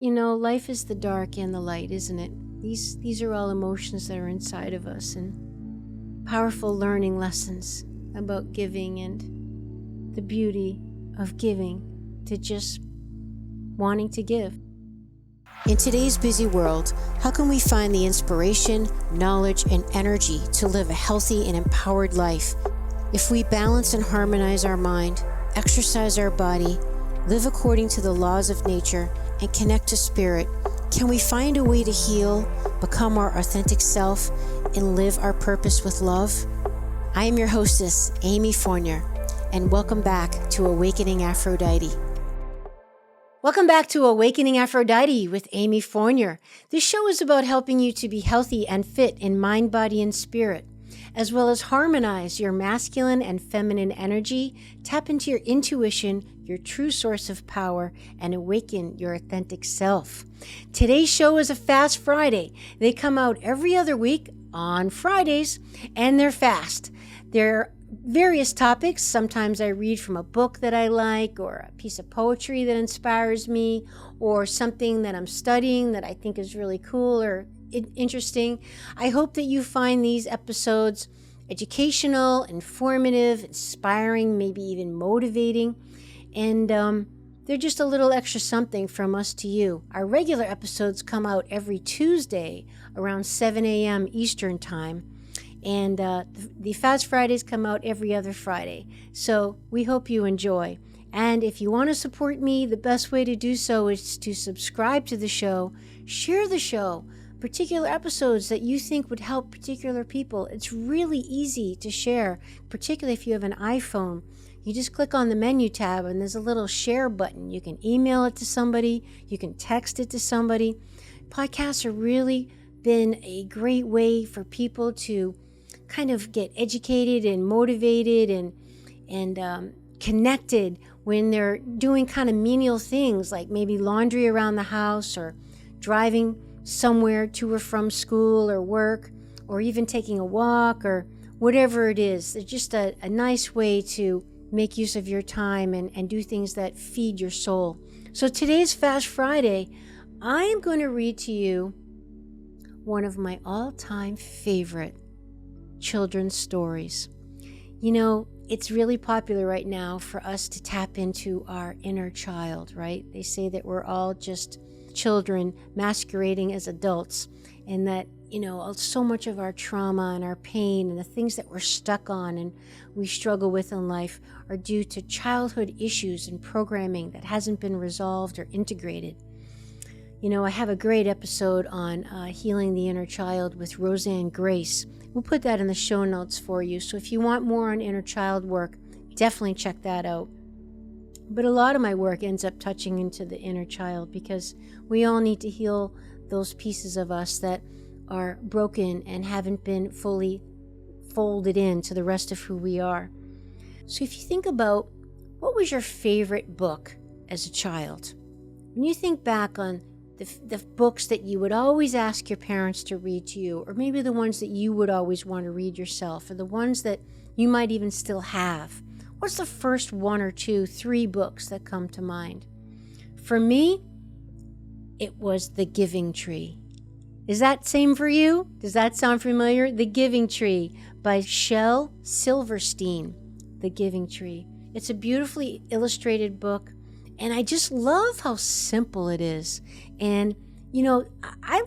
Life is the dark and the light, isn't it? These are all emotions that are inside of us, and powerful learning lessons about giving and the beauty of giving to just wanting to give. In today's busy world, how can we find the inspiration, knowledge, and energy to live a healthy and empowered life? If we balance and harmonize our mind, exercise our body, live according to the laws of nature, and connect to spirit, can we find a way to heal, become our authentic self, and live our purpose with love? I am your hostess, Amy Fournier, and welcome back to Awakening Aphrodite. Welcome back to Awakening Aphrodite with Amy Fournier. This show is about helping you to be healthy and fit in mind, body, and spirit, as well as harmonize your masculine and feminine energy, tap into your intuition, your true source of power, and awaken your authentic self. Today's show is a Fast Friday. They come out every other week on Fridays, and they're fast. They're various topics. Sometimes I read from a book that I like, or a piece of poetry that inspires me, or something that I'm studying that I think is really cool or interesting. I hope that you find these episodes educational, informative, inspiring, maybe even motivating, and they're just a little extra something from us to you. Our regular episodes come out every Tuesday around 7 a.m. Eastern Time. And the Fast Fridays come out every other Friday. So we hope you enjoy. And if you want to support me, the best way to do so is to subscribe to the show, share the show, particular episodes that you think would help particular people. It's really easy to share, particularly if you have an iPhone. You just click on the menu tab and there's a little share button. You can email it to somebody. You can text it to somebody. Podcasts have really been a great way for people to kind of get educated and motivated and connected when they're doing kind of menial things like maybe laundry around the house or driving somewhere to or from school or work, or even taking a walk or whatever it is. It's just a nice way to make use of your time and do things that feed your soul. So today's Fast Friday, I am going to read to you one of my all-time favorite children's stories. It's really popular right now for us to tap into our inner child, right? They say that we're all just children masquerading as adults, and that, so much of our trauma and our pain and the things that we're stuck on and we struggle with in life are due to childhood issues and programming that hasn't been resolved or integrated. I have a great episode on healing the inner child with Roseanne Grace. We'll put that in the show notes for you. So if you want more on inner child work, definitely check that out. But a lot of my work ends up touching into the inner child because we all need to heal those pieces of us that are broken and haven't been fully folded into the rest of who we are. So if you think about what was your favorite book as a child, when you think back on the books that you would always ask your parents to read to you, or maybe the ones that you would always want to read yourself, or the ones that you might even still have, what's the first one or two, three books that come to mind? For me, it was The Giving Tree. Is that same for you? Does that sound familiar? The Giving Tree by Shel Silverstein. The Giving Tree. It's a beautifully illustrated book. And I just love how simple it is. And, I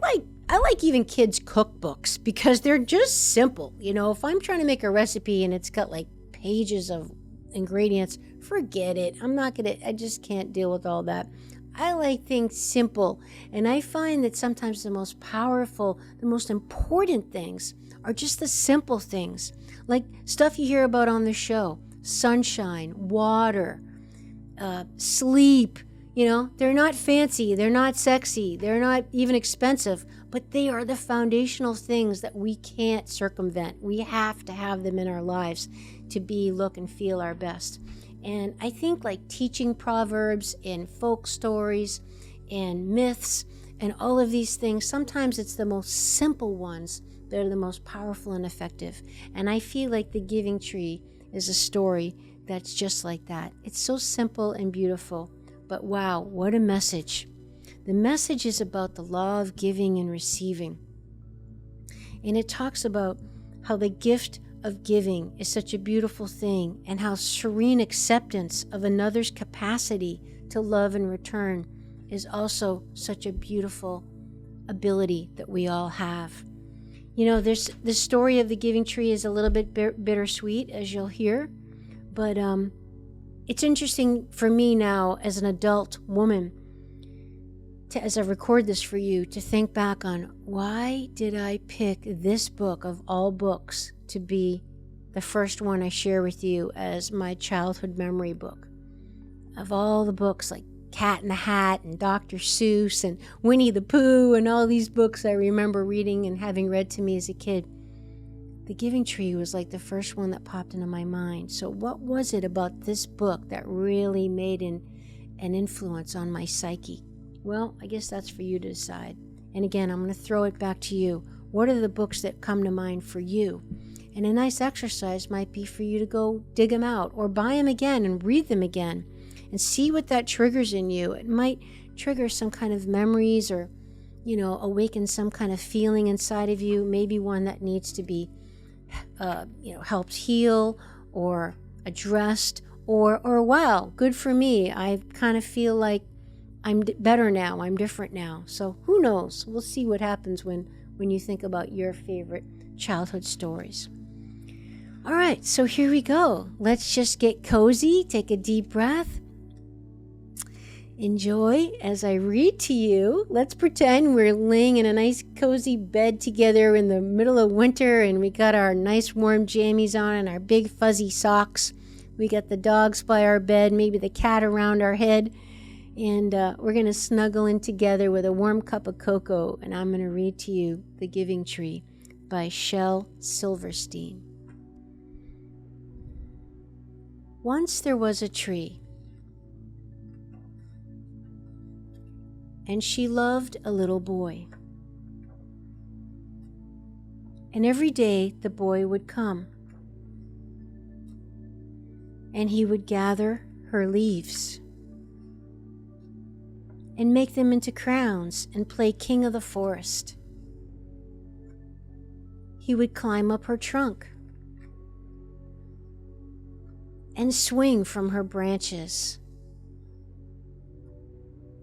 like even kids' cookbooks because they're just simple. If I'm trying to make a recipe and it's got like pages of ingredients, forget it. I just can't deal with all that. I like things simple. And I find that sometimes the most powerful, the most important things are just the simple things. Like stuff you hear about on the show. Sunshine, water, sleep. They're not fancy, they're not sexy, they're not even expensive, but they are the foundational things that we can't circumvent. We have to have them in our lives to look and feel our best. And I think like teaching proverbs and folk stories and myths and all of these things, sometimes it's the most simple ones that are the most powerful and effective. And I feel like The Giving Tree is a story that's just like that. It's so simple and beautiful, but wow, what a message. The message is about the law of giving and receiving. And it talks about how the gift of giving is such a beautiful thing, and how serene acceptance of another's capacity to love in return is also such a beautiful ability that we all have. You know, there's the story of the giving tree is a little bit bittersweet, as you'll hear, but it's interesting for me now as an adult woman, as I record this for you, to think back on, why did I pick this book of all books to be the first one I share with you as my childhood memory book? Of all the books, like Cat in the Hat and Dr. Seuss and Winnie the Pooh and all these books I remember reading and having read to me as a kid, The Giving Tree was like the first one that popped into my mind. So what was it about this book that really made an influence on my psyche? Well, I guess that's for you to decide. And again, I'm going to throw it back to you. What are the books that come to mind for you? And a nice exercise might be for you to go dig them out or buy them again and read them again and see what that triggers in you. It might trigger some kind of memories or, awaken some kind of feeling inside of you, maybe one that needs to be, helped heal or addressed or wow, good for me. I kind of feel like I'm better now. I'm different now. So who knows? We'll see what happens when you think about your favorite childhood stories. All right, so here we go. Let's just get cozy. Take a deep breath. Enjoy as I read to you. Let's pretend we're laying in a nice cozy bed together in the middle of winter, and we got our nice warm jammies on and our big fuzzy socks. We got the dogs by our bed, maybe the cat around our head. And we're going to snuggle in together with a warm cup of cocoa, and I'm going to read to you The Giving Tree by Shel Silverstein. Once there was a tree, and she loved a little boy. And every day the boy would come, and he would gather her leaves and make them into crowns and play king of the forest. He would climb up her trunk and swing from her branches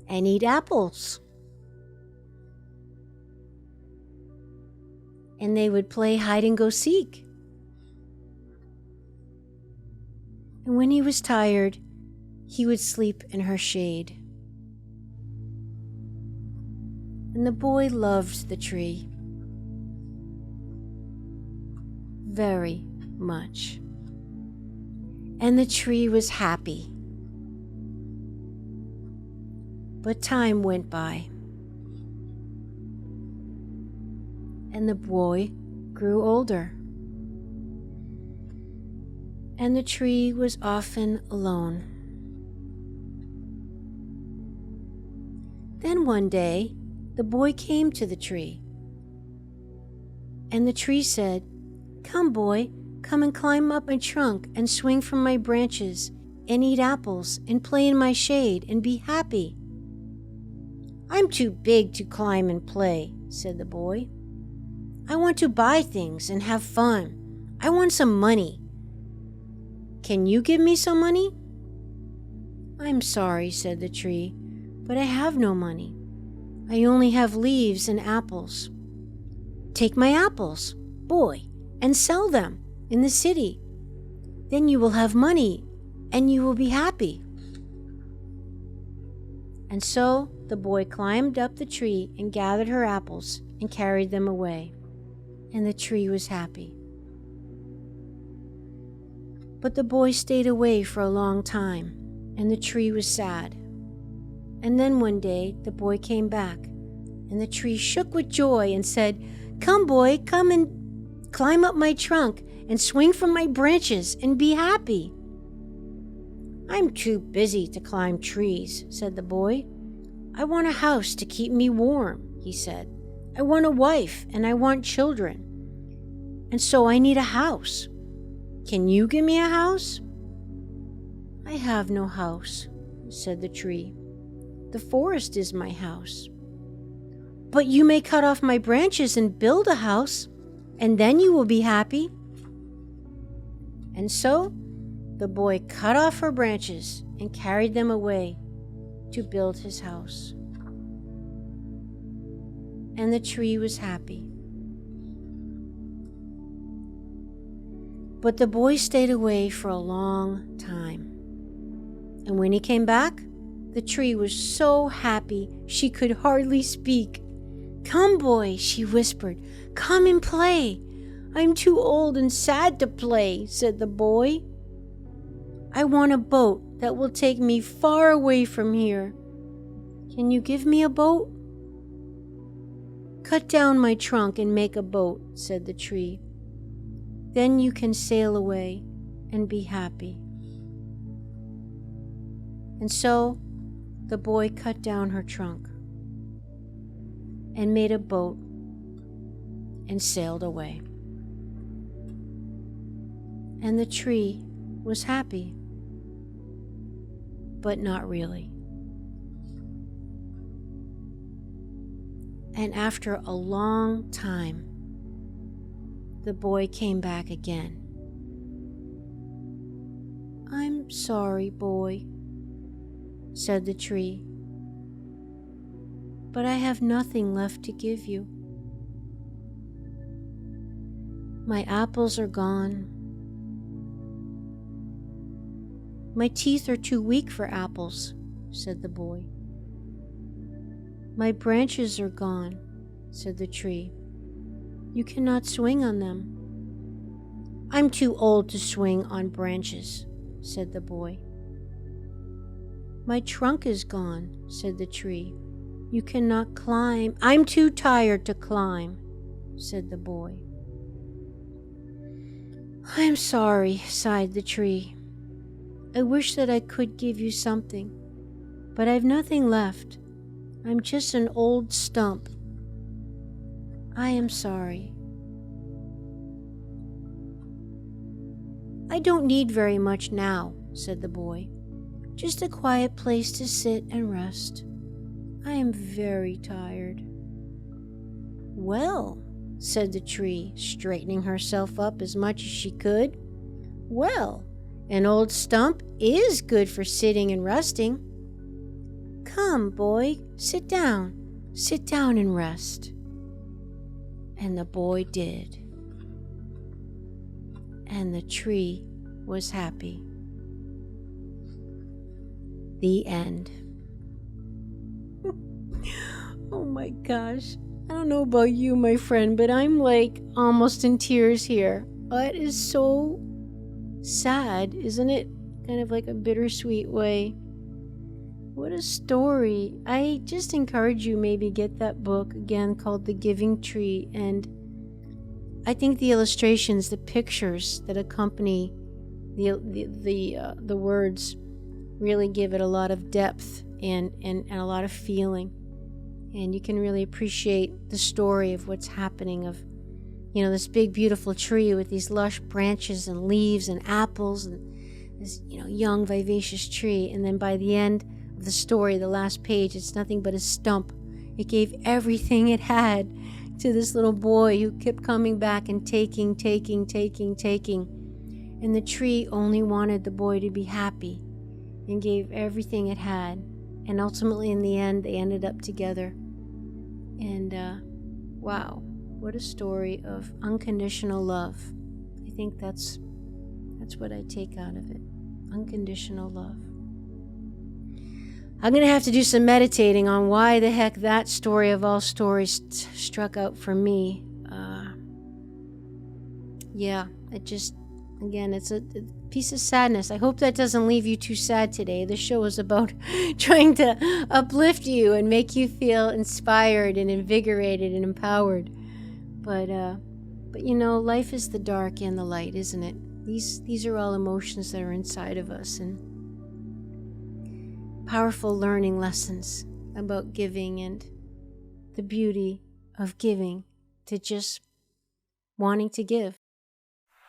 and eat apples. And they would play hide and go seek. And when he was tired, he would sleep in her shade. And the boy loved the tree very much. And the tree was happy. But time went by. And the boy grew older. And the tree was often alone. Then one day, the boy came to the tree. And the tree said, "Come, boy, come and climb up my trunk and swing from my branches and eat apples and play in my shade and be happy." "I'm too big to climb and play," said the boy. "I want to buy things and have fun. I want some money. Can you give me some money?" "I'm sorry," said the tree, "but I have no money. I only have leaves and apples." "Take my apples, boy, and sell them in the city. Then you will have money and you will be happy." And so the boy climbed up the tree and gathered her apples and carried them away. And the tree was happy. But the boy stayed away for a long time, and the tree was sad. And then one day the boy came back, and the tree shook with joy and said, "Come, boy, come and climb up my trunk and swing from my branches and be happy." "I'm too busy to climb trees," said the boy. "I want a house to keep me warm," he said. "I want a wife and I want children. And so I need a house. Can you give me a house?" "I have no house," said the tree. The forest is my house. But you may cut off my branches and build a house, and then you will be happy. And so the boy cut off her branches and carried them away to build his house. And the tree was happy. But the boy stayed away for a long time. And when he came back, the tree was so happy she could hardly speak. "Come, boy," she whispered. "Come and play." "I'm too old and sad to play," said the boy. "I want a boat that will take me far away from here. Can you give me a boat?" "Cut down my trunk and make a boat," said the tree. "Then you can sail away and be happy." And so the boy cut down her trunk and made a boat and sailed away. And the tree was happy, but not really. And after a long time, the boy came back again. "I'm sorry, boy," said the tree, "but I have nothing left to give you. My apples are gone. My teeth are too weak for apples," said the boy. "My branches are gone," said the tree. "You cannot swing on them." "I'm too old to swing on branches," said the boy. "My trunk is gone," said the tree. "You cannot climb." "I'm too tired to climb," said the boy. "I'm sorry," sighed the tree. "I wish that I could give you something, but I've nothing left. I'm just an old stump. I am sorry." "I don't need very much now," said the boy. "Just a quiet place to sit and rest. I am very tired." "Well," said the tree, straightening herself up as much as she could. "Well, an old stump is good for sitting and resting. Come, boy, sit down and rest." And the boy did. And the tree was happy. The end. Oh my gosh. I don't know about you, my friend, but I'm like almost in tears here. It is so sad, isn't it? Kind of like a bittersweet way. What a story. I just encourage you maybe get that book again called The Giving Tree, and I think the illustrations, the pictures that accompany the words really give it a lot of depth and a lot of feeling. And you can really appreciate the story of what's happening, of this big beautiful tree with these lush branches and leaves and apples, and this young vivacious tree. And then by the end of the story, the last page, it's nothing but a stump. It gave everything it had to this little boy who kept coming back and taking. And the tree only wanted the boy to be happy and gave everything it had. And ultimately, in the end, they ended up together. And wow, what a story of unconditional love. I think that's what I take out of it. Unconditional love. I'm going to have to do some meditating on why the heck that story of all stories struck out for me. It's a piece of sadness. I hope that doesn't leave you too sad today. The show is about trying to uplift you and make you feel inspired and invigorated and empowered. But life is the dark and the light, isn't it? These are all emotions that are inside of us, and powerful learning lessons about giving and the beauty of giving, to just wanting to give.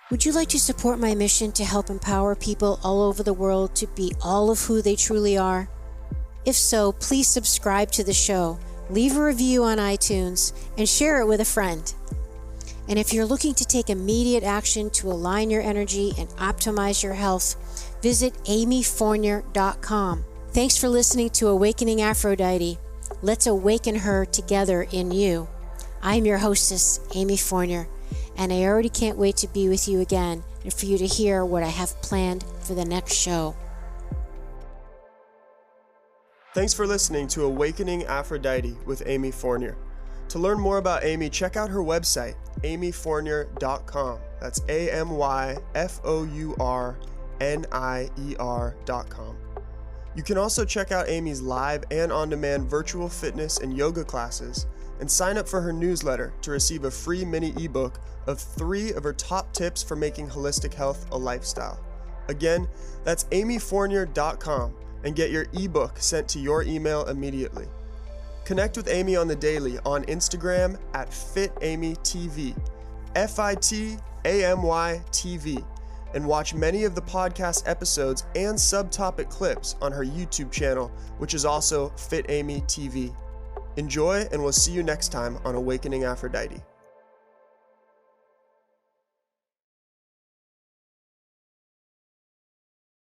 Would you like to support my mission to help empower people all over the world to be all of who they truly are? If so, please subscribe to the show, leave a review on iTunes, and share it with a friend. And if you're looking to take immediate action to align your energy and optimize your health, visit amyfournier.com. Thanks for listening to Awakening Aphrodite. Let's awaken her together in you. I'm your hostess, Amy Fournier, and I already can't wait to be with you again and for you to hear what I have planned for the next show. Thanks for listening to Awakening Aphrodite with Amy Fournier. To learn more about Amy, check out her website, amyfournier.com. That's amyfournier.com. You can also check out Amy's live and on-demand virtual fitness and yoga classes and sign up for her newsletter to receive a free mini ebook of 3 of her top tips for making holistic health a lifestyle. Again, that's amyfournier.com and get your ebook sent to your email immediately. Connect with Amy on the daily on Instagram at FitAmyTV, FITAMYTV, and watch many of the podcast episodes and subtopic clips on her YouTube channel, which is also Fit Amy TV. Enjoy, and we'll see you next time on Awakening Aphrodite.